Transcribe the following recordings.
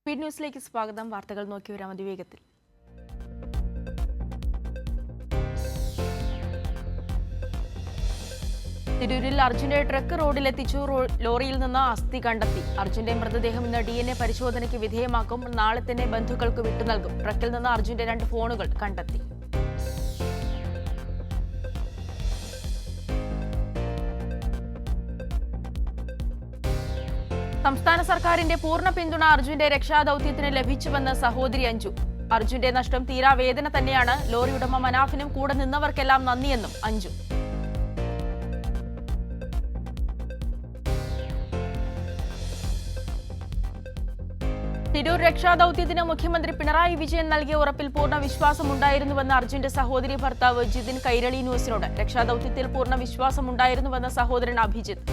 Speed ന്യൂസിലേക്ക് സ്വാഗതം. വാർത്തകൾ നോക്കി വരാം അതിവേഗത്തിൽ. തിരൂരിൽ അർജുന്റെ ട്രക്ക് റോഡിലെത്തിച്ചു. ലോറിയിൽ നിന്ന് അസ്ഥി കണ്ടെത്തി. അർജുന്റെ മൃതദേഹം ഇന്ന് DNA പരിശോധനയ്ക്ക് വിധേയമാക്കും. നാളെ തന്നെ ബന്ധുക്കൾക്ക് വിട്ടു നൽകും. ട്രക്കിൽ നിന്ന് അർജുന്റെ 2 ഫോണുകൾ കണ്ടെത്തി. സംസ്ഥാന സർക്കാരിന്റെ പൂർണ്ണ പിന്തുണ അർജുന്റെ രക്ഷാദൌത്യത്തിന് ലഭിച്ചുവെന്ന് സഹോദരി അഞ്ജു. അർജുന്റെ നഷ്ടം തീരാവേദന തന്നെയാണ്. ലോറി ഉടമ മനാഫിനും കൂടെ നിന്നവർക്കെല്ലാം നന്ദിയെന്നും അഞ്ജു. തിരൂർ രക്ഷാദൌത്യത്തിന് മുഖ്യമന്ത്രി പിണറായി വിജയൻ നൽകിയ ഉറപ്പിൽ പൂർണ്ണ വിശ്വാസമുണ്ടായിരുന്നുവെന്ന് അർജുന്റെ സഹോദരി ഭർത്താവ് ജിതിൻ കൈരളി ന്യൂസിനോട്. രക്ഷാദൌത്യത്തിൽ പൂർണ്ണ വിശ്വാസമുണ്ടായിരുന്നുവെന്ന് സഹോദരൻ അഭിജിത്ത്.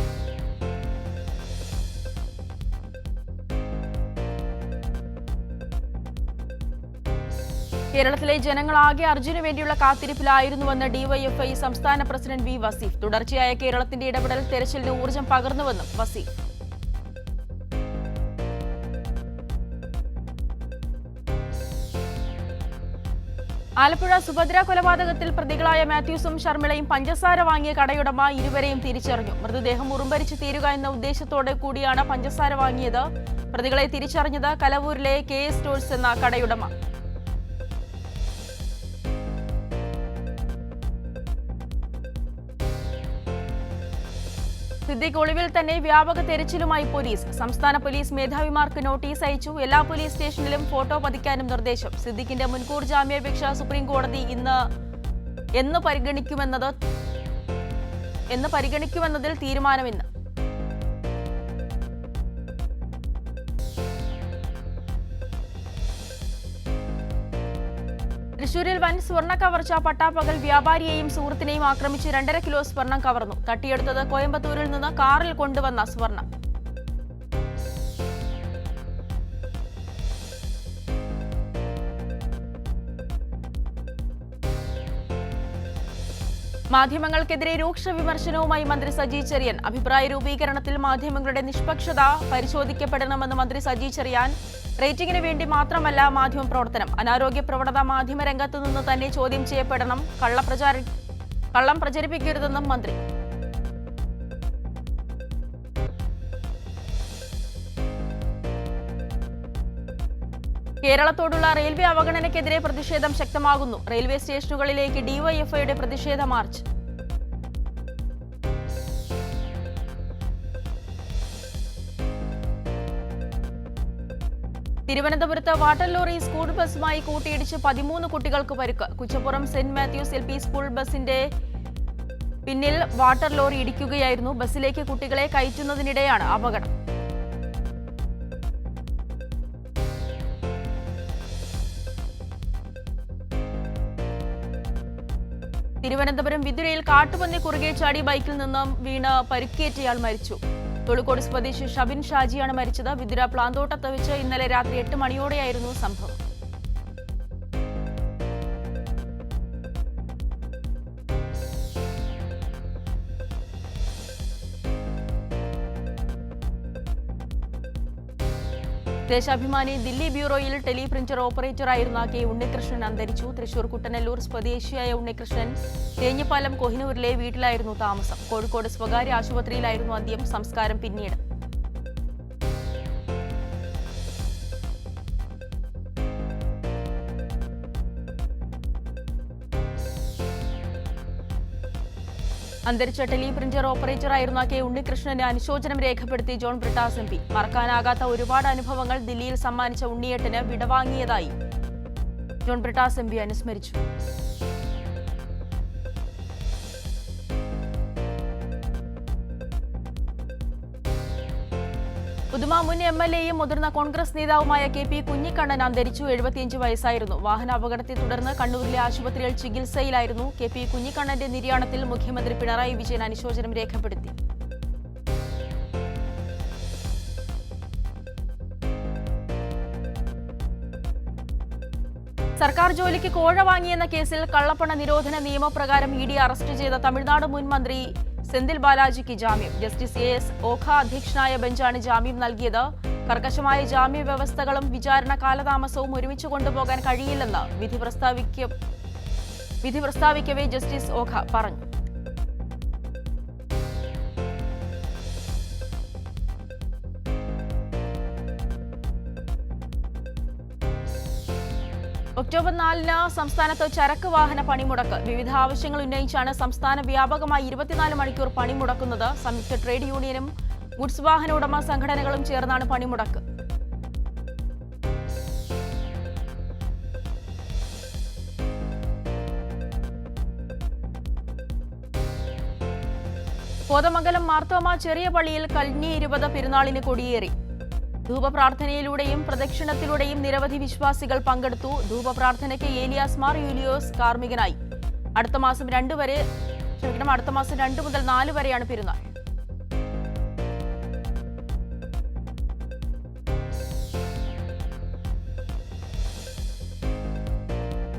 കേരളത്തിലെ ജനങ്ങളാകെ അർജുന് വേണ്ടിയുള്ള കാത്തിരിപ്പിലായിരുന്നുവെന്ന് ഡിവൈഎഫ്ഐ സംസ്ഥാന പ്രസിഡന്റ് വി വസീഫ്. തുടർച്ചയായ കേരളത്തിന്റെ ഇടപെടൽ തെരച്ചിലിന് ഊർജ്ജം പകർന്നുവെന്നും വസീഫ്. ആലപ്പുഴ സുഭദ്ര കൊലപാതകത്തിൽ പ്രതികളായ മാത്യൂസും ശർമിളയും പഞ്ചസാര വാങ്ങിയ കടയുടമ ഇരുവരെയും തിരിച്ചറിഞ്ഞു. മൃതദേഹം ഉറുമ്പരിച്ച് തീരുക എന്ന ഉദ്ദേശത്തോടെ കൂടിയാണ് പഞ്ചസാര വാങ്ങിയത്. പ്രതികളെ തിരിച്ചറിഞ്ഞത് കലവൂരിലെ KS സ്റ്റോഴ്സ് എന്ന കടയുടമ. സിദ്ദിഖ് ഒളിവിൽ തന്നെ വ്യാപക തെരച്ചിലുമായി പോലീസ്. സംസ്ഥാന പോലീസ് മേധാവിമാർക്ക് നോട്ടീസ് അയച്ചു. എല്ലാ പോലീസ് സ്റ്റേഷനിലും ഫോട്ടോ പതിക്കാനും നിർദ്ദേശം. സിദ്ദിഖിന്റെ മുൻകൂർ ജാമ്യാപേക്ഷ സുപ്രീം കോടതി എന്ന് പരിഗണിക്കുമെന്നതിൽ തീരുമാനമിന്ന്. തൃശൂരിൽ വൻ സ്വർണ്ണ കവർച്ച. പട്ടാപ്പകൽ വ്യാപാരിയെയും സുഹൃത്തിനെയും ആക്രമിച്ച് 2.5 കിലോ സ്വർണം കവർന്നു. തട്ടിയെടുത്തത് കോയമ്പത്തൂരിൽ നിന്ന് കാറിൽ കൊണ്ടുവന്ന സ്വർണം. മാധ്യമങ്ങൾക്കെതിരെ രൂക്ഷ വിമർശനവുമായി മന്ത്രി സജി ചെറിയാൻ. അഭിപ്രായ രൂപീകരണത്തിൽ മാധ്യമങ്ങളുടെ നിഷ്പക്ഷത പരിശോധിക്കപ്പെടണമെന്ന് മന്ത്രി സജി ചെറിയാൻ. റേറ്റിംഗിന് വേണ്ടി മാത്രമല്ല മാധ്യമ പ്രവർത്തനം. അനാരോഗ്യ പ്രവണത മാധ്യമരംഗത്തു നിന്ന് തന്നെ ചോദ്യം ചെയ്യപ്പെടണം. കള്ളം പ്രചരിപ്പിക്കരുതെന്നും മന്ത്രി. കേരളത്തോടുള്ള റെയിൽവേ അവഗണനയ്ക്കെതിരെ പ്രതിഷേധം ശക്തമാകുന്നു. റെയിൽവേ സ്റ്റേഷനുകളിലേക്ക് ഡിവൈഎഫ്ഐയുടെ പ്രതിഷേധ മാർച്ച്. തിരുവനന്തപുരത്ത് വാട്ടർ ലോറി സ്കൂൾ ബസുമായി കൂട്ടിയിടിച്ച് 13 കുട്ടികൾക്ക് പരിക്ക്. Kuchappuram saint Mathews LP school ബസിന്റെ പിന്നിൽ വാട്ടർ ലോറി ഇടിക്കുകയായിരുന്നു. ബസിലേക്ക് കുട്ടികളെ കയറ്റുന്നതിനിടെയാണ് അപകടം. തിരുവനന്തപുരം വിതുരയിൽ കാട്ടുപന്നി കുറുകെ ചാടി ബൈക്കിൽ നിന്നും വീണ് പരിക്കേറ്റയാൾ മരിച്ചു. തൊളിക്കോട് സ്വദേശി ഷബിൻ ഷാജിയാണ് മരിച്ചത്. വിതുര പ്ലാന്തോട്ടത്ത് വെച്ച് ഇന്നലെ രാത്രി 8 മണിയോടെയായിരുന്നു സംഭവം. ദേശാഭിമാനി ദില്ലി ബ്യൂറോയിൽ ടെലിപ്രിന്റർ ഓപ്പറേറ്ററായിരുന്ന K ഉണ്ണികൃഷ്ണൻ അന്തരിച്ചു. തൃശൂർ കുട്ടനെല്ലൂർ സ്വദേശിയായ ഉണ്ണികൃഷ്ണൻ തേഞ്ഞിപ്പാലം കൊഹിനൂരിലെ വീട്ടിലായിരുന്നു താമസം. കോഴിക്കോട് സ്വകാര്യ ആശുപത്രിയിലായിരുന്നു അന്ത്യം. സംസ്കാരം പിന്നീട്. അന്തരിച്ച ടെലിപ്രിന്റർ ഓപ്പറേറ്ററായിരുന്ന K ഉണ്ണികൃഷ്ണന് അനുശോചനം രേഖപ്പെടുത്തി ജോൺ ബ്രിട്ടാസ് MP. മറക്കാനാകാത്ത ഒരുപാട് അനുഭവങ്ങൾ ദില്ലിയിൽ സമ്മാനിച്ച ഉണ്ണിയേട്ടന് വിടവാങ്ങിയതായി ജോൺ ബ്രിട്ടാസ് MP അനുസ്മരിച്ചു. ഉദുമ മുൻ MLAയും മുതിർന്ന കോൺഗ്രസ് നേതാവുമായ KP കുഞ്ഞിക്കണ്ണൻ അന്തരിച്ചു. 75 വയസ്സായിരുന്നു. വാഹനാപകടത്തെ തുടർന്ന് കണ്ണൂരിലെ ആശുപത്രിയിൽ ചികിത്സയിലായിരുന്നു. KP കുഞ്ഞിക്കണ്ണന്റെ നിര്യാണത്തിൽ മുഖ്യമന്ത്രി പിണറായി വിജയൻ അനുശോചനം രേഖപ്പെടുത്തി. സർക്കാർ ജോലിക്ക് കോഴ വാങ്ങിയെന്ന കേസിൽ കള്ളപ്പണ നിരോധന നിയമപ്രകാരം ED അറസ്റ്റ് ചെയ്ത തമിഴ്നാട് മുൻ മന്ത്രി സെന്തിൽ ബാലാജിക്ക് ജാമ്യം. ജസ്റ്റിസ് AS ഓഖ അധ്യക്ഷനായ ബെഞ്ചാണ് ജാമ്യം നൽകിയത്. കർക്കശമായ ജാമ്യ വ്യവസ്ഥകളും വിചാരണ കാലതാമസവും ഒരുമിച്ച് കൊണ്ടുപോകാൻ കഴിയില്ലെന്ന് വിധി പ്രസ്താവിക്കവേ ജസ്റ്റിസ് ഓഖ പറഞ്ഞു. ഒക്ടോബർ 4-ന് സംസ്ഥാനത്ത് ചരക്ക് വാഹന പണിമുടക്ക്. വിവിധ ആവശ്യങ്ങൾ ഉന്നയിച്ചാണ് സംസ്ഥാന വ്യാപകമായി 24 മണിക്കൂർ പണിമുടക്കുന്നത്. സംയുക്ത ട്രേഡ് യൂണിയനും ഗുഡ്സ് വാഹന ഉടമ സംഘടനകളും ചേർന്നാണ് പണിമുടക്ക്. കോതമംഗലം മാർത്തോമ ചെറിയ പള്ളിയിൽ കന്നി 20 പെരുന്നാളിന് കൊടിയേറി. ധൂപപ്രാർത്ഥനയിലൂടെയും പ്രദക്ഷിണത്തിലൂടെയും നിരവധി വിശ്വാസികൾ പങ്കെടുത്തു. ധൂപപ്രാർത്ഥനയ്ക്ക് ഏലിയാസ് മാർ യൂലിയോസ് കാർമികനായി. അടുത്ത മാസം 2 മുതൽ 4 വരെയാണ് പെരുന്നാൾ.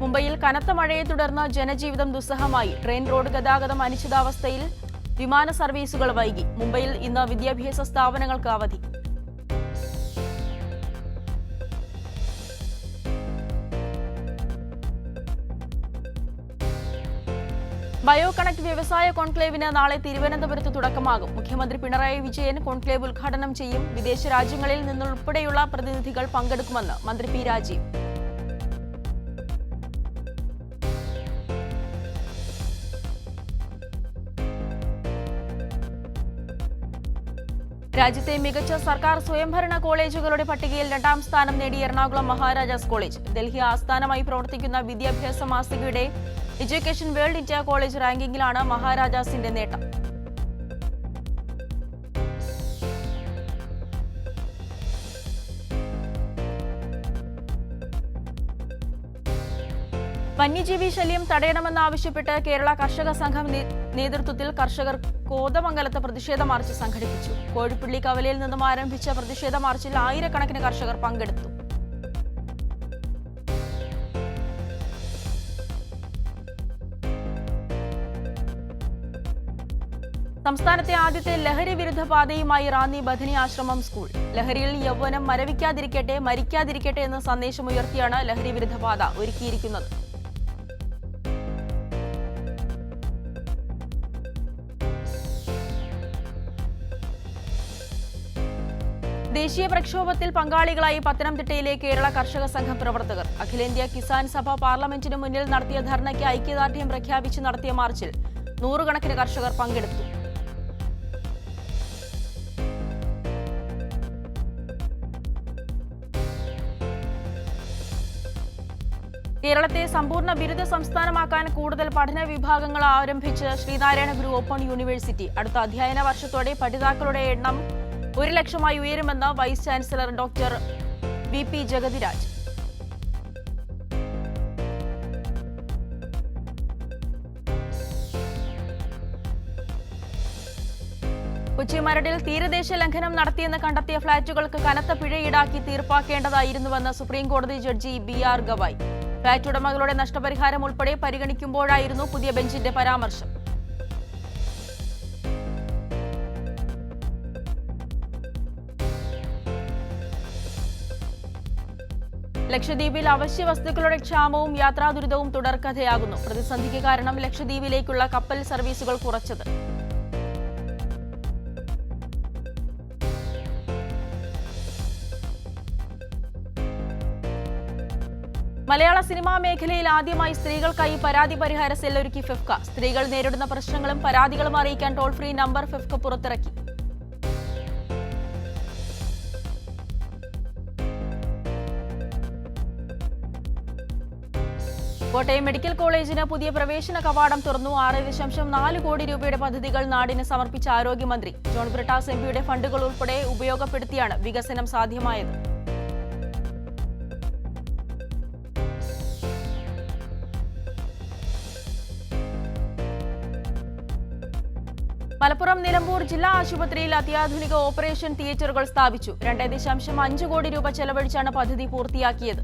മുംബൈയിൽ കനത്ത മഴയെ തുടർന്ന് ജനജീവിതം ദുസ്സഹമായി. ട്രെയിൻ റോഡ് ഗതാഗതം അനിശ്ചിതാവസ്ഥയിൽ. വിമാന സർവീസുകൾ വൈകി. മുംബൈയിൽ ഇന്ന് വിദ്യാഭ്യാസ സ്ഥാപനങ്ങൾക്ക് അവധി. ബയോ കണക്ട് വ്യവസായ കോൺക്ലേവിന് നാളെ തിരുവനന്തപുരത്ത് തുടക്കമാകും. മുഖ്യമന്ത്രി പിണറായി വിജയൻ കോൺക്ലേവ് ഉദ്ഘാടനം ചെയ്യും. വിദേശ രാജ്യങ്ങളിൽ നിന്നുൾപ്പെടെയുള്ള പ്രതിനിധികൾ പങ്കെടുക്കുമെന്ന് മന്ത്രി പി രാജീവ്. രാജ്യത്തെ മികച്ച സർക്കാർ സ്വയംഭരണ കോളേജുകളുടെ പട്ടികയിൽ 2ാം സ്ഥാനം നേടിയ എറണാകുളം മഹാരാജാസ് കോളേജ്. ഡൽഹി ആസ്ഥാനമായി പ്രവർത്തിക്കുന്ന വിദ്യാഭ്യാസ മാസികയുടെ എഡ്യൂക്കേഷൻ വേൾഡ് ഇന്ത്യ കോളേജ് റാങ്കിങ്ങിലാണ് മഹാരാജാസിന്റെ നേട്ടം. വന്യജീവി ശല്യം തടയണമെന്നാവശ്യപ്പെട്ട് കേരള കർഷക സംഘം നേതൃത്വത്തിൽ കർഷകർ കോതമംഗലത്ത് പ്രതിഷേധ മാർച്ച് സംഘടിപ്പിച്ചു. കോഴിപ്പള്ളി കവലയിൽ നിന്നും ആരംഭിച്ച പ്രതിഷേധ മാർച്ചിൽ ആയിരക്കണക്കിന് കർഷകർ പങ്കെടുത്തു. സംസ്ഥാനത്തെ ആദ്യത്തെ ലഹരി വിരുദ്ധ പാതയുമായി റാന്നി ബഥനി ആശ്രമം സ്കൂൾ. ലഹരിയിൽ യൗവനം മരവിക്കാതിരിക്കട്ടെ, മരിക്കാതിരിക്കട്ടെ എന്ന സന്ദേശമുയർത്തിയാണ് ലഹരി വിരുദ്ധ പാത ഒരുക്കിയിരിക്കുന്നത്. ദേശീയ പ്രക്ഷോഭത്തിൽ പങ്കാളികളായി പത്തനംതിട്ടയിലെ കേരള കർഷക സംഘം പ്രവർത്തകർ. അഖിലേന്ത്യാ കിസാൻ സഭ പാർലമെന്റിന് മുന്നിൽ നടത്തിയ ധർണയ്ക്ക് ഐക്യദാർഢ്യം പ്രഖ്യാപിച്ച് നടത്തിയ മാർച്ചിൽ 100 കണക്കിന് കർഷകർ പങ്കെടുത്തു. കേരളത്തെ സമ്പൂർണ്ണ ബിരുദ സംസ്ഥാനമാക്കാൻ കൂടുതൽ പഠന വിഭാഗങ്ങൾ ആരംഭിച്ച് ശ്രീനാരായണ ഗുരു ഓപ്പൺ യൂണിവേഴ്സിറ്റി. അടുത്ത അധ്യയന വർഷത്തോടെ പഠിതാക്കളുടെ എണ്ണം 1,00,000 ഉയരുമെന്ന് vice chancellor doctor V P. Jagathiraj. Kochi മരടിൽ തീരദേശ ലംഘനം നടത്തിയെന്ന് കണ്ടെത്തിയ ഫ്ളാറ്റുകൾക്ക് കനത്ത പിഴ ഈടാക്കി തീർപ്പാക്കേണ്ടതായിരുന്നുവെന്ന് സുപ്രീംകോടതി ജഡ്ജി ബി.ആർ. ഗവായ്. ഫ്ളാറ്റ് ഉടമകളുടെ നഷ്ടപരിഹാരം ഉൾപ്പെടെ പരിഗണിക്കുമ്പോഴായിരുന്നു പുതിയ ബെഞ്ചിന്റെ പരാമർശം. ലക്ഷദ്വീപിൽ അവശ്യ വസ്തുക്കളുടെ ക്ഷാമവും യാത്രാദുരിതവും തുടർക്കഥയാകുന്നു. പ്രതിസന്ധിക്ക് കാരണം ലക്ഷദ്വീപിലേക്കുള്ള കപ്പൽ സർവീസുകൾ കുറച്ചത്. മലയാള സിനിമാ മേഖലയിൽ ആദ്യമായി സ്ത്രീകൾക്കായി പരാതി പരിഹാര സെൽ ഒരുക്കി ഫിഫ്ക. സ്ത്രീകൾ നേരിടുന്ന പ്രശ്നങ്ങളും പരാതികളും അറിയിക്കാൻ ടോൾ ഫ്രീ നമ്പർ ഫിഫ്ക പുറത്തിറക്കി. കോട്ടയം മെഡിക്കൽ കോളേജിന് പുതിയ പ്രവേശന കവാടം തുറന്നു. 6.4 കോടി രൂപയുടെ പദ്ധതികൾ നാടിന് സമർപ്പിച്ച ആരോഗ്യമന്ത്രി. ജോൺ ബ്രിട്ടാസ് എംപിയുടെ ഫണ്ടുകൾ ഉൾപ്പെടെ ഉപയോഗപ്പെടുത്തിയാണ് വികസനം സാധ്യമായത്. മലപ്പുറം നിലമ്പൂർ ജില്ലാ ആശുപത്രിയിൽ അത്യാധുനിക ഓപ്പറേഷൻ തിയേറ്ററുകൾ സ്ഥാപിച്ചു. 2.5 കോടി രൂപ ചെലവഴിച്ചാണ് പദ്ധതി പൂർത്തിയാക്കിയത്.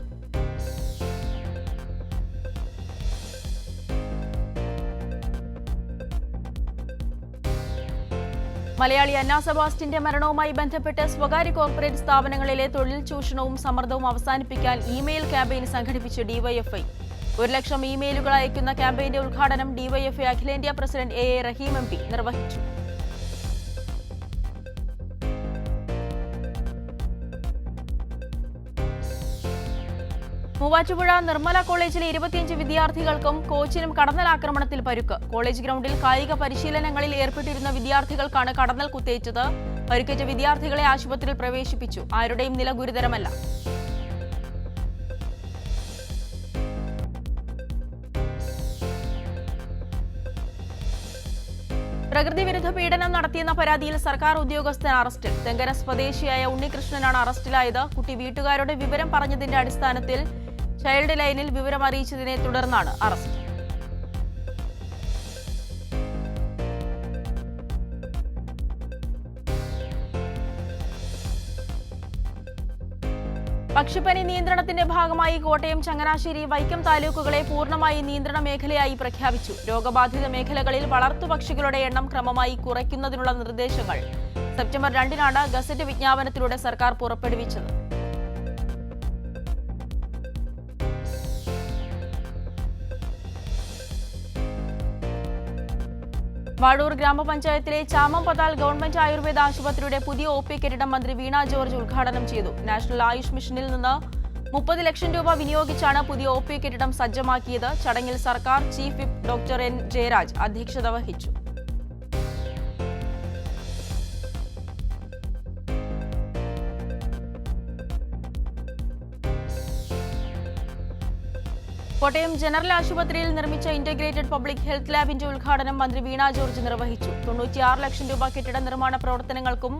മലയാളി അന്ന സെബാസ്റ്റ്യന്റെ മരണവുമായി ബന്ധപ്പെട്ട് സ്വകാര്യ കോർപ്പറേറ്റ് സ്ഥാപനങ്ങളിലെ തൊഴിൽ ചൂഷണവും സമ്മർദ്ദവും അവസാനിപ്പിക്കാൻ ഇമെയിൽ ക്യാമ്പയിൻ സംഘടിപ്പിച്ച് ഡിവൈഎഫ്ഐ. 1,00,000 ഇമെയിലുകൾ അയക്കുന്ന ക്യാമ്പയിന്റെ ഉദ്ഘാടനം ഡിവൈഎഫ്ഐ അഖിലേന്ത്യാ പ്രസിഡന്റ് എ റഹീം MP നിർവഹിച്ചു. മൂവാറ്റുപുഴ നിർമ്മല കോളേജിലെ 25 വിദ്യാർത്ഥികൾക്കും കോച്ചിനും കടന്നലാക്രമണത്തിൽ പരുക്ക്. കോളേജ് ഗ്രൗണ്ടിൽ കായിക പരിശീലനങ്ങളിൽ ഏർപ്പെട്ടിരുന്ന വിദ്യാർത്ഥികൾക്കാണ് കടന്നൽ കുത്തേറ്റത്. പരുക്കേറ്റ വിദ്യാർത്ഥികളെ ആശുപത്രിയിൽ പ്രവേശിപ്പിച്ചു. ആരുടെയും നില ഗുരുതരമല്ല. പ്രകൃതിവിരുദ്ധ പീഡനം നടത്തിയെന്ന പരാതിയിൽ സർക്കാർ ഉദ്യോഗസ്ഥൻ അറസ്റ്റിൽ. തെങ്കര സ്വദേശിയായ ഉണ്ണികൃഷ്ണനാണ് അറസ്റ്റിലായത്. കുട്ടി വീട്ടുകാരോട് വിവരം പറഞ്ഞതിന്റെ അടിസ്ഥാനത്തിൽ ചൈൽഡ് ലൈനിൽ വിവരം അറിയിച്ചതിനെ തുടർന്നാണ് അറസ്റ്റ്. പക്ഷിപ്പനി നിയന്ത്രണത്തിന്റെ ഭാഗമായി കോട്ടയം, ചങ്ങനാശ്ശേരി, വൈക്കം താലൂക്കുകളെ പൂർണ്ണമായി നിയന്ത്രണ മേഖലയായി പ്രഖ്യാപിച്ചു. രോഗബാധിത മേഖലകളിൽ വളർത്തുപക്ഷികളുടെ എണ്ണം ക്രമമായി കുറയ്ക്കുന്നതിനുള്ള നിർദ്ദേശങ്ങൾ സെപ്റ്റംബർ 2-നാണ് ഗസറ്റ് വിജ്ഞാപനത്തിലൂടെ സർക്കാർ പുറപ്പെടുവിച്ചത്. വാഴൂർ ഗ്രാമപഞ്ചായത്തിലെ ചാമംപതാൽ ഗവൺമെന്റ് ആയുർവേദ ആശുപത്രിയുടെ പുതിയ OP കെട്ടിടം മന്ത്രി വീണ ജോർജ് ഉദ്ഘാടനം ചെയ്തു. നാഷണൽ ആയുഷ് മിഷനിൽ നിന്ന് 30 ലക്ഷം രൂപ വിനിയോഗിച്ചാണ് പുതിയ OP കെട്ടിടം സജ്ജമാക്കിയത്. ചടങ്ങിൽ സർക്കാർ chief whip doctor N. Jayaraj അധ്യക്ഷത വഹിച്ചു. കോട്ടയം ജനറൽ ആശുപത്രിയിൽ നിർമ്മിച്ച ഇന്റഗ്രേറ്റഡ് പബ്ലിക് ഹെൽത്ത് ലാബിന്റെ ഉദ്ഘാടനം മന്ത്രി വീണ ജോർജ് നിർവഹിച്ചു. 96 ലക്ഷം രൂപ കെട്ടിട നിർമ്മാണ പ്രവർത്തനങ്ങൾക്കും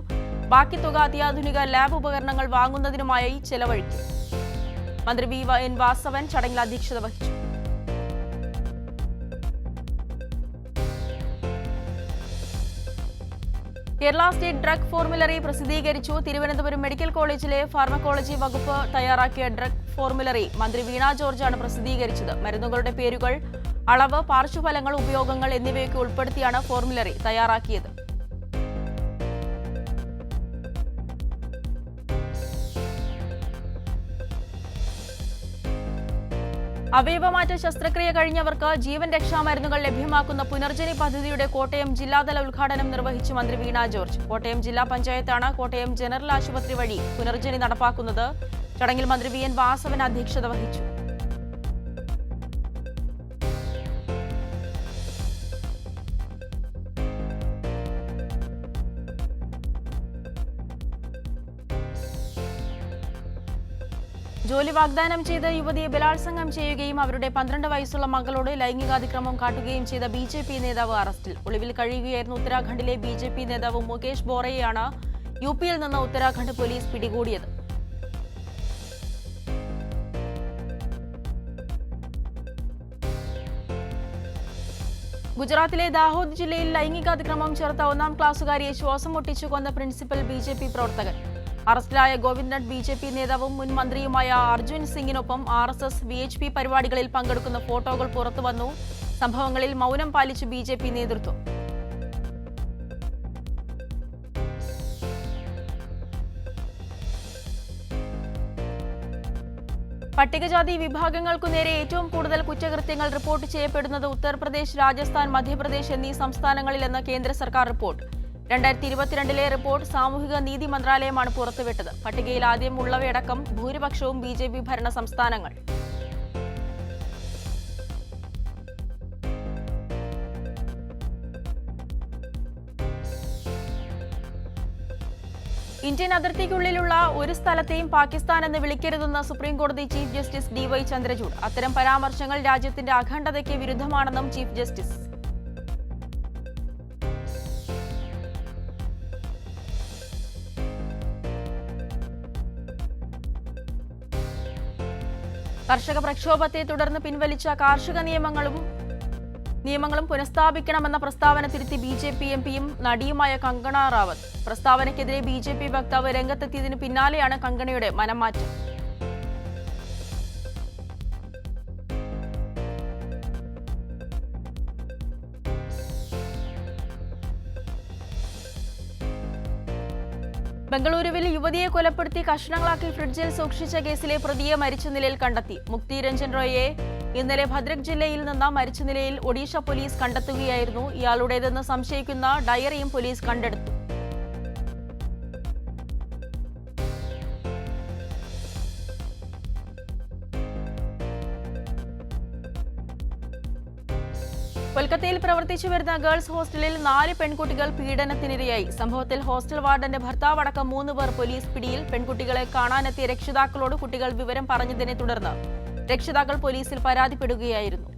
ബാക്കി തുക അത്യാധുനിക ലാബ് ഉപകരണങ്ങൾ വാങ്ങുന്നതിനുമായി ചെലവഴിക്കും. മന്ത്രി VN വാസവൻ ചടങ്ങിൽ അധ്യക്ഷത വഹിച്ചു. കേരള സ്റ്റേറ്റ് ഡ്രഗ് ഫോർമുലറി പ്രസിദ്ധീകരിച്ചു. തിരുവനന്തപുരം മെഡിക്കൽ കോളേജിലെ ഫാർമക്കോളജി വകുപ്പ് തയ്യാറാക്കിയ ഡ്രഗ് ഫോർമുലറി മന്ത്രി വീണ ജോർജാണ് പ്രസിദ്ധീകരിച്ചത്. മരുന്നുകളുടെ പേരുകൾ, അളവ്, പാർശ്വഫലങ്ങൾ, ഉപയോഗങ്ങൾ എന്നിവയൊക്കെ ഉൾപ്പെടുത്തിയാണ് ഫോർമുലറി തയ്യാറാക്കിയത്. അവയവമാറ്റ ശസ്ത്രക്രിയ കഴിഞ്ഞവർക്ക് ജീവൻ രക്ഷാമരുന്നുകൾ ലഭ്യമാക്കുന്ന പുനർജനി പദ്ധതിയുടെ കോട്ടയം ജില്ലാതല ഉദ്ഘാടനം നിർവഹിച്ചു മന്ത്രി വീണ ജോർജ്. കോട്ടയം ജില്ലാ പഞ്ചായത്താണ് കോട്ടയം ജനറൽ ആശുപത്രി വഴി പുനർജനി നടപ്പാക്കുന്നത്. ചടങ്ങിൽ മന്ത്രി VN വാസവൻ അധ്യക്ഷത വഹിച്ചു. ജോലി വാഗ്ദാനം ചെയ്ത് യുവതിയെ ബലാത്സംഗം ചെയ്യുകയും അവരുടെ 12 വയസ്സുള്ള മകളോട് ലൈംഗികാതിക്രമം കാട്ടുകയും ചെയ്ത BJP നേതാവ് അറസ്റ്റിൽ. ഒളിവിൽ കഴിയുകയായിരുന്ന ഉത്തരാഖണ്ഡിലെ BJP നേതാവ് മുകേഷ് ബോറയെയാണ് UP-യിൽ നിന്ന് ഉത്തരാഖണ്ഡ് പോലീസ് പിടികൂടിയത്. ഗുജറാത്തിലെ ദാഹോദ് ജില്ലയിൽ ലൈംഗികാതിക്രമം ചേർത്ത 1-ാം ക്ലാസ്സുകാരിയെ ശ്വാസം മുട്ടിച്ചു കൊന്ന പ്രിൻസിപ്പൽ BJP പ്രവർത്തകൻ. അറസ്റ്റിലായ ഗോവിന്ദ്നട്ട് BJP നേതാവും മുൻ മന്ത്രിയുമായ അർജുൻ സിംഗിനൊപ്പം RSS VHP പരിപാടികളിൽ പങ്കെടുക്കുന്ന ഫോട്ടോകൾ പുറത്തുവന്നു. സംഭവങ്ങളിൽ മൗനം പാലിച്ചു BJP നേതൃത്വം. പട്ടികജാതി വിഭാഗങ്ങൾക്കു നേരെ ഏറ്റവും കൂടുതൽ കുറ്റകൃത്യങ്ങൾ റിപ്പോർട്ട് ചെയ്യപ്പെടുന്നത് ഉത്തർപ്രദേശ്, രാജസ്ഥാൻ, മധ്യപ്രദേശ് എന്നീ സംസ്ഥാനങ്ങളിലെന്ന് കേന്ദ്ര സർക്കാർ റിപ്പോർട്ട്. 2022-ലെ റിപ്പോർട്ട് സാമൂഹിക നീതി മന്ത്രാലയമാണ് പുറത്തുവിട്ടത്. പട്ടികയിൽ ആദ്യം ഉള്ളവയടക്കം ഭൂരിപക്ഷവും BJP ഭരണ സംസ്ഥാനങ്ങൾ. ഇന്ത്യൻ അതിർത്തിക്കുള്ളിലുള്ള ഒരു സ്ഥലത്തെയും പാകിസ്ഥാൻ എന്ന് വിളിക്കരുതെന്ന് സുപ്രീംകോടതി ചീഫ് ജസ്റ്റിസ് DY ചന്ദ്രചൂഡ്. അത്തരം പരാമർശങ്ങൾ രാജ്യത്തിന്റെ അഖണ്ഡതയ്ക്ക് വിരുദ്ധമാണെന്നും ചീഫ് ജസ്റ്റിസ്. കർഷക പ്രക്ഷോഭത്തെ തുടർന്ന് പിൻവലിച്ച കാർഷിക നിയമങ്ങളും പുനഃസ്ഥാപിക്കണമെന്ന പ്രസ്താവന തിരുത്തി BJP MPയും നടിയുമായ കങ്കണ റാവത്ത്. പ്രസ്താവനയ്ക്കെതിരെ BJP വക്താവ് രംഗത്തെത്തിയതിനു പിന്നാലെയാണ് കങ്കണയുടെ മനംമാറ്റം. ബംഗളൂരുവിൽ യുവതിയെ കൊലപ്പെടുത്തി കഷ്ണങ്ങളാക്കി ഫ്രിഡ്ജിൽ സൂക്ഷിച്ച കേസിലെ പ്രതിയെ മരിച്ച നിലയിൽ കണ്ടെത്തി. മുക്തി രഞ്ജൻ റോയിയെ ഇന്നലെ ഭദ്രക് ജില്ലയിൽ നിന്ന് മരിച്ച നിലയിൽ ഒഡീഷ പോലീസ് കണ്ടെത്തുകയായിരുന്നു. ഇയാളുടേതെന്ന് സംശയിക്കുന്ന ഡയറിയും പോലീസ് കണ്ടെടുത്തു. കൊൽക്കത്തയിൽ പ്രവർത്തിച്ചു വരുന്ന ഗേൾസ് ഹോസ്റ്റലിൽ 4 പെൺകുട്ടികൾ പീഡനത്തിനിരയായി. സംഭവത്തിൽ ഹോസ്റ്റൽ വാർഡന്റെ ഭർത്താവടക്കം 3 പേർ പോലീസ് പിടിയിൽ. പെൺകുട്ടികളെ കാണാനെത്തിയ രക്ഷിതാക്കളോട് കുട്ടികൾ വിവരം പറഞ്ഞതിനെ തുടർന്ന് രക്ഷിതാക്കൾ പോലീസിൽ പരാതിപ്പെടുകയായിരുന്നു.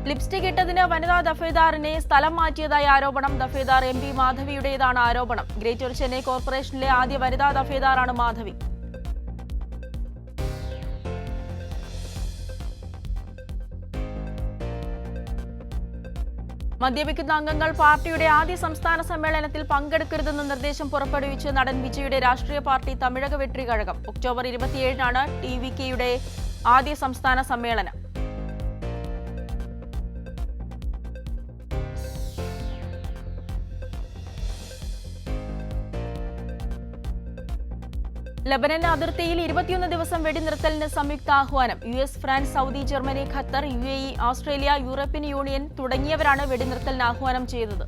ലിപ്സ്റ്റിക് ഇട്ടതിന് വനിതാ ദഫേദാറിനെ സ്ഥലം മാറ്റിയതായി ആരോപണം. ദഫേദാർ MP മാധവിയുടേതാണ് ആരോപണം. ഗ്രേറ്റർ ചെന്നൈ കോർപ്പറേഷനിലെ ആദ്യ വനിതാ ദഫേദാറാണ് മാധവി. മദ്യപിക്കുന്ന അംഗങ്ങൾ പാർട്ടിയുടെ ആദ്യ സംസ്ഥാന സമ്മേളനത്തിൽ പങ്കെടുക്കരുതെന്ന നിർദ്ദേശം പുറപ്പെടുവിച്ച് നടൻ വിജയുടെ രാഷ്ട്രീയ പാർട്ടി തമിഴക വെട്രി കഴകം. ഒക്ടോബർ 27-നാണ് TVKയുടെ ആദ്യ സംസ്ഥാന സമ്മേളനം. ലബനൻ അതിർത്തിയിൽ 21 ദിവസം വെടിനിർത്തലിന് സംയുക്ത ആഹ്വാനം. US, France, Saudi, Germany, Qatar, UAE, Australia, European union തുടങ്ങിയവരാണ് വെടിനിർത്തലിന് ആഹ്വാനം ചെയ്തത്.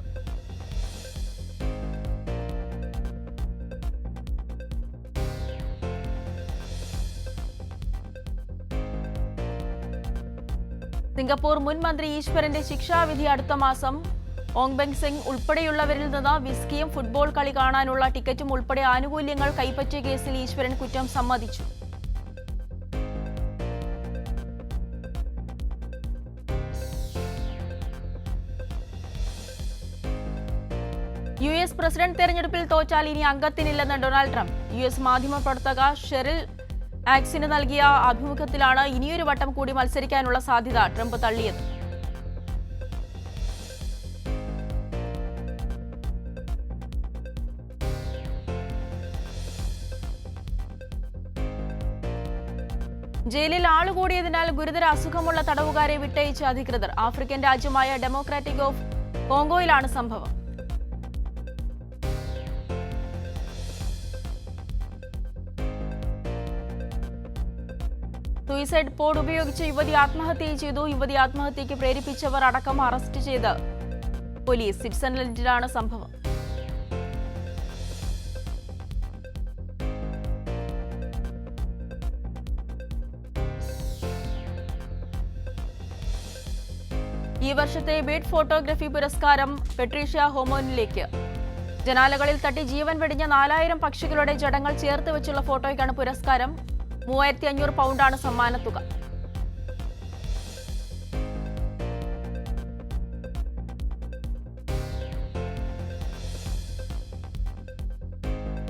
സിംഗപ്പൂർ മുൻ മന്ത്രി ഈശ്വരന്റെ ശിക്ഷാവിധി അടുത്ത മാസം. ഓങ് ബെങ് സിംഗ് ഉൾപ്പെടെയുള്ളവരിൽ നിന്ന് വിസ്കിയും ഫുട്ബോൾ കളി കാണാനുള്ള ടിക്കറ്റും ഉൾപ്പെടെ ആനുകൂല്യങ്ങൾ കൈപ്പറ്റിയ കേസിൽ ഈശ്വരൻ കുറ്റം സമ്മതിച്ചു. US പ്രസിഡന്റ് തെരഞ്ഞെടുപ്പിൽ തോറ്റാൽ ഇനി അംഗത്തിനില്ലെന്ന് ഡൊണാൾഡ് ട്രംപ്. US മാധ്യമപ്രവർത്തക ഷെറിൽ ആക്സിന് നൽകിയ അഭിമുഖത്തിലാണ് ഇനിയൊരു വട്ടം കൂടി മത്സരിക്കാനുള്ള സാധ്യത ട്രംപ് തള്ളിയത്. ജയിലിൽ ആളുകൂടിയതിനാൽ ഗുരുതര അസുഖമുള്ള തടവുകാരെ വിട്ടയച്ച അധികൃതർ. ആഫ്രിക്കൻ രാജ്യമായ ഡെമോക്രാറ്റിക് ഓഫ് കോങ്കോയിലാണ് സംഭവം. സൂയിസൈഡ് പോഡ് ഉപയോഗിച്ച് യുവതി ആത്മഹത്യ ചെയ്തു. യുവതി ആത്മഹത്യയ്ക്ക് പ്രേരിപ്പിച്ചവർ അടക്കം അറസ്റ്റ് ചെയ്ത് പോലീസ്. സ്വിറ്റ്സർലൻഡിലാണ് സംഭവം. ഈ വർഷത്തെ ബീഡ് ഫോട്ടോഗ്രഫി പുരസ്കാരം പെട്രീഷ്യ ഹോമോനിലേക്ക്. ജനാലകളിൽ തട്ടി ജീവൻ വെടിഞ്ഞ 4000 പക്ഷികളുടെ ജഡങ്ങൾ ചേർത്ത് വെച്ചുള്ള ഫോട്ടോയ്ക്കാണ് പുരസ്കാരം. 3500 പൗണ്ടാണ് സമ്മാനത്തുക.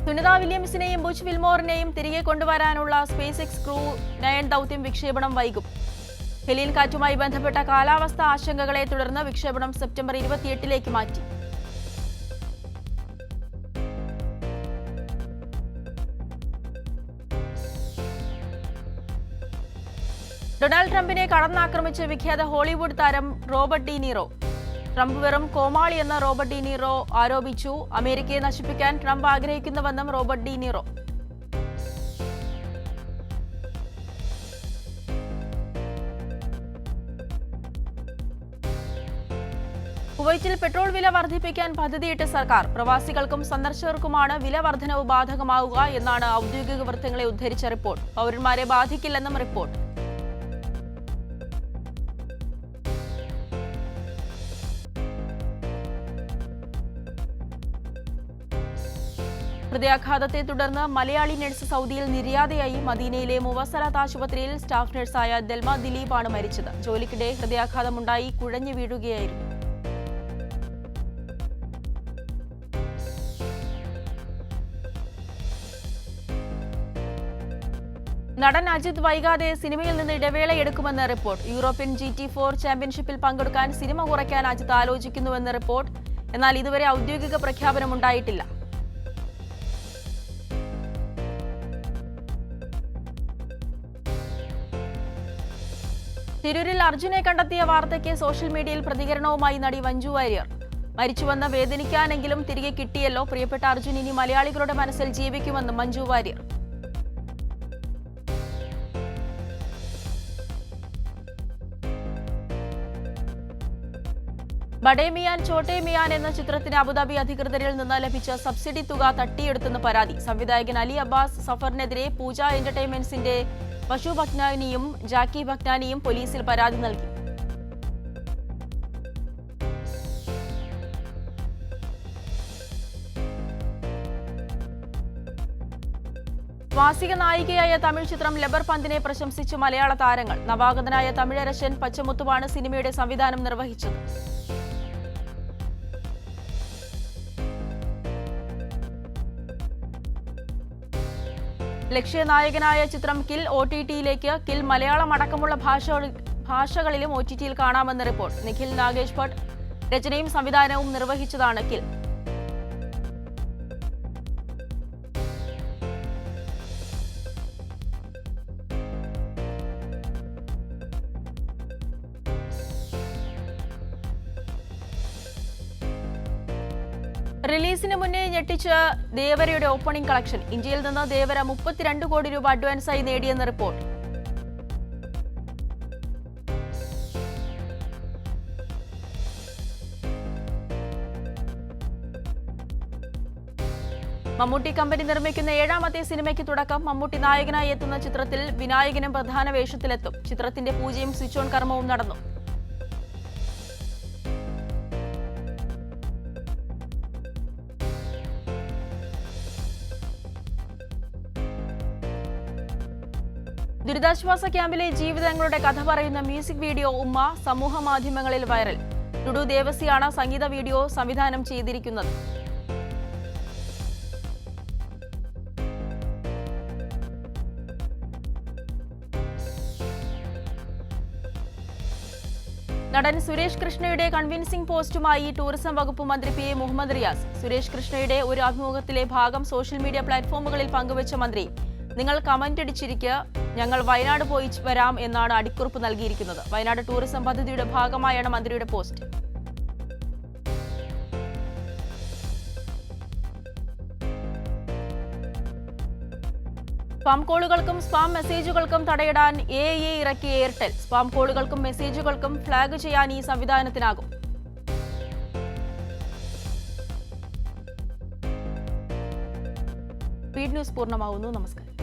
സുനിത വില്യംസിനെയും ബുച്ച് വിൽമോറിനെയും തിരികെ കൊണ്ടുവരാനുള്ള SpaceX ക്രൂ 9 ദൗത്യം വിക്ഷേപണം വൈകും. ഹെലീൻ കാറ്റുമായി ബന്ധപ്പെട്ട കാലാവസ്ഥാ ആശങ്കകളെ തുടർന്ന് വിക്ഷേപണം സെപ്റ്റംബർ 28-ലേക്ക് മാറ്റി. ഡൊണാൾഡ് ട്രംപിനെ കടന്നാക്രമിച്ച് വിഖ്യാത ഹോളിവുഡ് താരം റോബർട്ട് ഡി നീറോ. ട്രംപ് വെറും കോമാളിയെന്ന് റോബർട്ട് ഡി നീറോ ആരോപിച്ചു. അമേരിക്കയെ നശിപ്പിക്കാൻ ട്രംപ് ആഗ്രഹിക്കുന്നുവെന്നും റോബർട്ട് ഡി നീറോ. കുവൈറ്റിൽ പെട്രോൾ വില വർദ്ധിപ്പിക്കാൻ പദ്ധതിയിട്ട സർക്കാർ. പ്രവാസികൾക്കും സന്ദർശകർക്കുമാണ് വില വർധനവ് ബാധകമാവുക എന്നാണ് ഔദ്യോഗിക വൃത്തങ്ങളെ ഉദ്ധരിച്ച റിപ്പോർട്ട്. പൗരന്മാരെ ബാധിക്കില്ലെന്നും റിപ്പോർട്ട്. ഹൃദയാഘാതത്തെ തുടർന്ന് മലയാളി നഴ്സ് സൗദിയിൽ നിര്യാതയായി. മദീനയിലെ മുവസലാത്ത് ആശുപത്രിയിൽ സ്റ്റാഫ് നഴ്സായ ദൽമ ദിലീപാണ് മരിച്ചത്. ജോലിക്കിടെ ഹൃദയാഘാതമുണ്ടായി കുഴഞ്ഞു വീഴുകയായിരുന്നു. നടൻ അജിത് വൈകാതെ സിനിമയിൽ നിന്ന് ഇടവേളയെടുക്കുമെന്ന് റിപ്പോർട്ട്. യൂറോപ്യൻ GT4 ചാമ്പ്യൻഷിപ്പിൽ പങ്കെടുക്കാൻ സിനിമ കുറയ്ക്കാൻ അജിത് ആലോചിക്കുന്നുവെന്ന് റിപ്പോർട്ട്. എന്നാൽ ഇതുവരെ ഔദ്യോഗിക പ്രഖ്യാപനമുണ്ടായിട്ടില്ല. തിരൂരിൽ അർജുനെ കണ്ടെത്തിയ വാർത്തയ്ക്ക് സോഷ്യൽ മീഡിയയിൽ പ്രതികരണവുമായി നടി മഞ്ജു വാര്യർ. മരിച്ചുവെന്ന് വേദനിക്കാനെങ്കിലും തിരികെ കിട്ടിയല്ലോ, പ്രിയപ്പെട്ട അർജുൻ ഇനി മലയാളികളുടെ മനസ്സിൽ ജീവിക്കുമെന്ന് മഞ്ജു വാര്യർ. ബഡേ മിയാൻ ചോട്ടേ മിയാൻ എന്ന ചിത്രത്തിന് അബുദാബി അധികൃതരിൽ നിന്ന് ലഭിച്ച സബ്സിഡി തുക തട്ടിയെടുത്തെന്ന് പരാതി. സംവിധായകൻ അലി അബ്ബാസ് സഫറിനെതിരെ പൂജ എന്റർടൈൻമെന്റ്സിന്റെ പശു ഭക്നാനിയും ജാക്കി ഭക്നാനിയും പോലീസിൽ പരാതി നൽകി. സ്വാസിക നായികയായ തമിഴ് ചിത്രം ലബർ പന്തിനെ പ്രശംസിച്ച് മലയാള താരങ്ങൾ. നവാഗതനായ തമിഴരശൻ പച്ചമുത്തുവാണ് സിനിമയുടെ സംവിധാനം നിർവഹിച്ചത്. ലക്ഷ്യനായകനായ ചിത്രം കിൽ OTT-യിലേക്ക്. കിൽ മലയാളം അടക്കമുള്ള ഭാഷകളിലും OTT-യിൽ കാണാമെന്ന് റിപ്പോർട്ട്. നിഖിൽ നാഗേഷ് ഭട്ട് രചനയും സംവിധാനവും നിർവഹിച്ചതാണ് കിൽ. റിലീസിന് മുന്നേ ഞെട്ടിച്ച് ദേവരയുടെ ഓപ്പണിംഗ് കളക്ഷൻ. ഇന്ത്യയിൽ നിന്ന് ദേവര 32 കോടി രൂപ അഡ്വാൻസായി നേടിയെന്ന് റിപ്പോർട്ട്. മമ്മൂട്ടി കമ്പനി നിർമ്മിക്കുന്ന 7ാമത്തെ സിനിമയ്ക്ക് തുടക്കം. മമ്മൂട്ടി നായകനായി എത്തുന്ന ചിത്രത്തിൽ വിനായകനും പ്രധാന വേഷത്തിലെത്തും. ചിത്രത്തിന്റെ പൂജയും സ്വിച്ച് ഓൺ കർമ്മവും നടന്നു. ദുരിതാശ്വാസ ക്യാമ്പിലെ ജീവിതങ്ങളുടെ കഥ പറയുന്ന മ്യൂസിക് വീഡിയോ ഉമ്മ സമൂഹ മാധ്യമങ്ങളിൽ വൈറൽ. ടുഡു ദേവസിയാണ് സംഗീത വീഡിയോ സംവിധാനം ചെയ്തിരിക്കുന്നത്. നടൻ സുരേഷ് കൃഷ്ണയുടെ കൺവിൻസിംഗ് പോസ്റ്റുമായി ടൂറിസം വകുപ്പ് മന്ത്രി PA മുഹമ്മദ് റിയാസ്. സുരേഷ് കൃഷ്ണയുടെ ഒരു അഭിമുഖത്തിലെ ഭാഗം സോഷ്യൽ മീഡിയ പ്ലാറ്റ്ഫോമുകളിൽ പങ്കുവച്ച മന്ത്രി, നിങ്ങൾ കമന്റ് അടിച്ചിരിക്കുക, ഞങ്ങൾ വയനാട് പോയി വരാം എന്നാണ് അടിക്കുറിപ്പ് നൽകിയിരിക്കുന്നത്. വയനാട് ടൂറിസം പദ്ധതിയുടെ ഭാഗമായാണ് മന്ത്രിയുടെ പോസ്റ്റ്. സ്പാം കോളുകൾക്കും സ്പാം മെസ്സേജുകൾക്കും തടയിടാൻ AI ഇറക്കിയ എയർടെൽ. സ്പാം കോളുകൾക്കും മെസ്സേജുകൾക്കും ഫ്ലാഗ് ചെയ്യാൻ ഈ സംവിധാനത്തിനാകും. Speed news പൂർണ്ണമാവുന്നു. നമസ്കാരം.